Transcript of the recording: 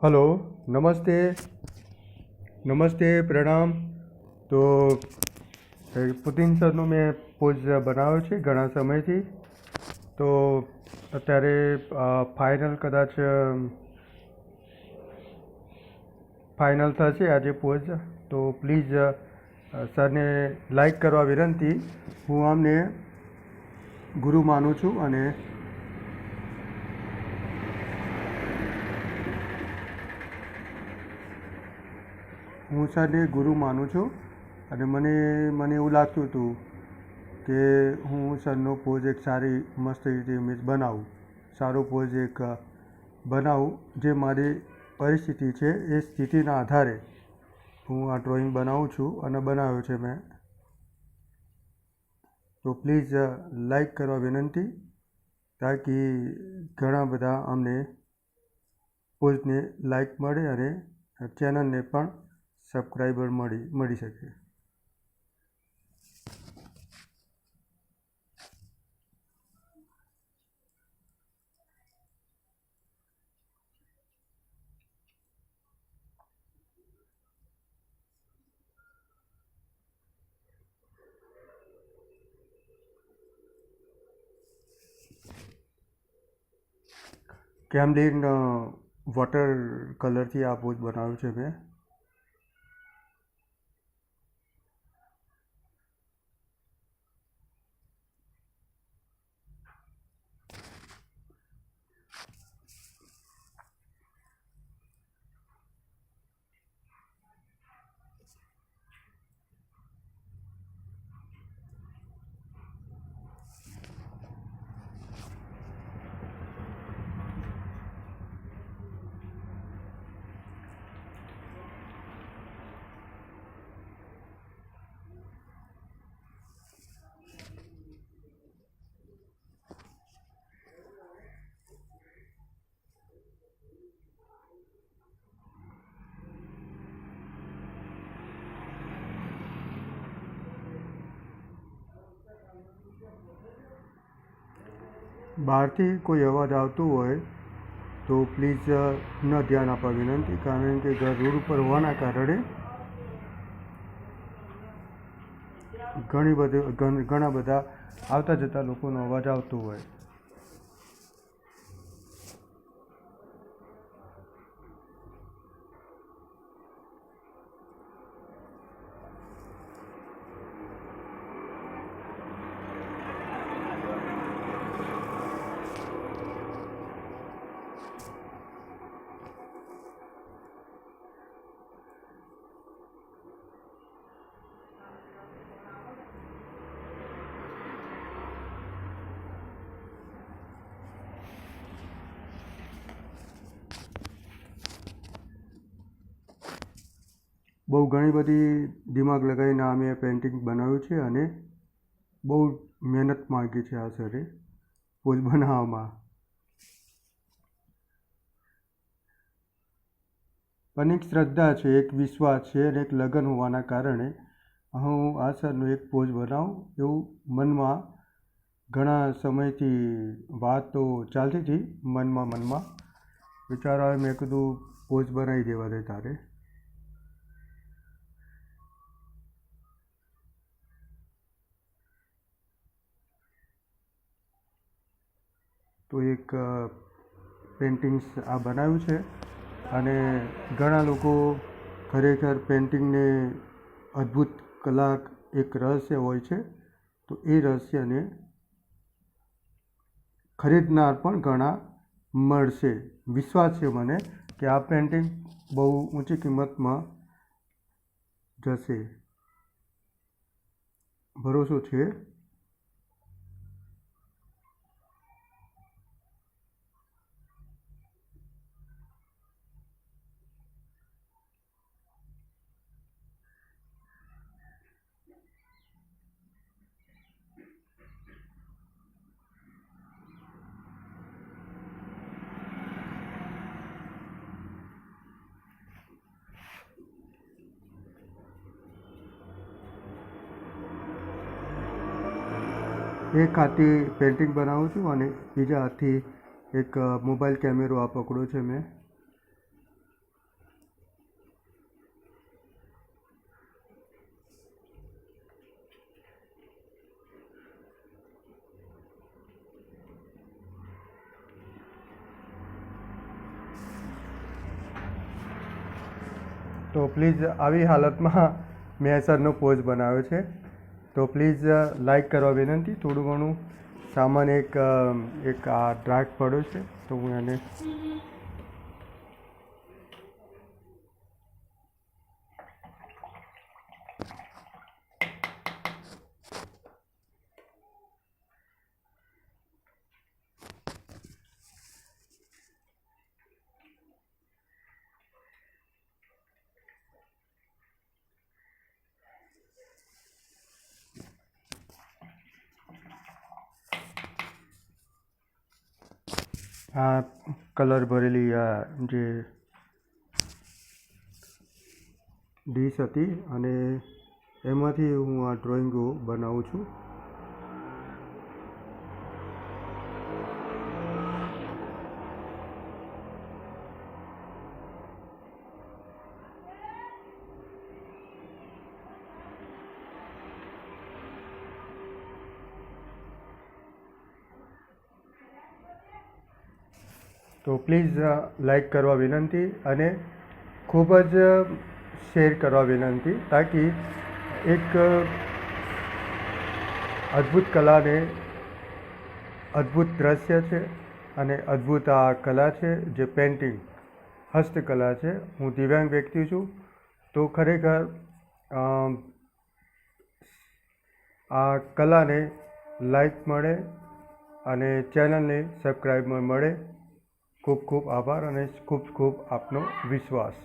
Hello. नमस्ते। नमस्ते, प्रणाम। તો પુતિન સરનો મેં પોઝ બનાવ્યો છે ઘણા સમયથી. તો અત્યારે ફાઇનલ કદાચ ફાઇનલ થશે આજે પોઝ. તો પ્લીઝ સરને લાઈક કરવા વિનંતી. હું આમને ગુરુ માનું છું અને હું સરને ગુરુ માનું છું અને મને એવું લાગતું હતું કે હું સરનો પોઝ એક સારી મસ્ત રીતે ઇમેજ બનાવું, સારો પોઝ એક બનાવું જે મારી પરિસ્થિતિ છે એ સ્થિતિના આધારે હું આ ડ્રોઈંગ બનાવું છું અને બનાવ્યો છે મેં. તો પ્લીઝ લાઈક કરવા વિનંતી તાકી ઘણા બધા અમને પોઝને લાઈક મળે અને ચેનલને પણ સબસ્ક્રાઈબર મળી શકે. કેમલિન વોટર કલરથી આ પોઝ બનાવ્યો છે મેં. બહારથી કોઈ અવાજ આવતું હોય તો પ્લીઝ ન ધ્યાન આપવા વિનંતી, કારણ કે ઘર રોડ ઉપર હોવાના કારણે ઘણા બધા આવતા જતા લોકોનો અવાજ આવતો હોય. બહુ ઘણી બધી દિમાગ લગાવીને આ મેં પેઇન્ટિંગ બનાવ્યું છે અને બહુ મહેનત માગી છે આ સરે પોઝ બનાવવામાં. પણ એક શ્રદ્ધા છે, એક વિશ્વાસ છે અને એક લગન હોવાના કારણે હું આ સરનો એક પોઝ બનાવું એવું મનમાં ઘણા સમયથી વાતો ચાલતી હતી. મનમાં વિચાર આવે, મેં કીધું પોઝ બનાવી દેવા દે તારે. તો એક પેઇન્ટિંગ્સ આ બનાવ્યું છે અને ઘણા લોકો ખરેખર પેઇન્ટિંગને અદ્ભુત કલા એક રહસ્ય હોય છે. તો એ રહસ્યને ખરીદનાર પણ ઘણા મળશે. વિશ્વાસ છે મને કે આ પેઇન્ટિંગ બહુ ઊંચી કિંમતમાં જશે, ભરોસો છે. એક હાથથી પેઇન્ટિંગ બનાવું છું અને બીજા હાથથી એક મોબાઈલ કેમેરો આ પકડ્યો છે મેં. તો પ્લીઝ આવી હાલતમાં મેં સરનો પોઝ બનાવ્યો છે. તો પ્લીઝ લાઈક કરવા વિનંતી. થોડું ઘણું સામાન એક આ ડ્રાફ્ટ પડ્યો છે તો હું એને આ કલર ભરેલી આ જે ડીશ હતી અને એમાંથી હું આ ડ્રોઈંગો બનાવું છું. તો પ્લીઝ લાઈક કરવા વિનંતી અને ખૂબ જ શેર કરવા વિનંતી, તાકી એક અદ્ભુત કલાને, અદ્ભુત દ્રશ્ય છે અને અદ્ભુત આ કલા છે જે પેઇન્ટિંગ હસ્તકલા છે. હું દિવ્યાંગ વ્યક્તિ છું તો ખરેખર આ કલાને લાઈક મળે અને ચેનલને સબસ્ક્રાઈબ મળે. ખૂબ ખૂબ આભાર અને ખૂબ ખૂબ આપનો વિશ્વાસ.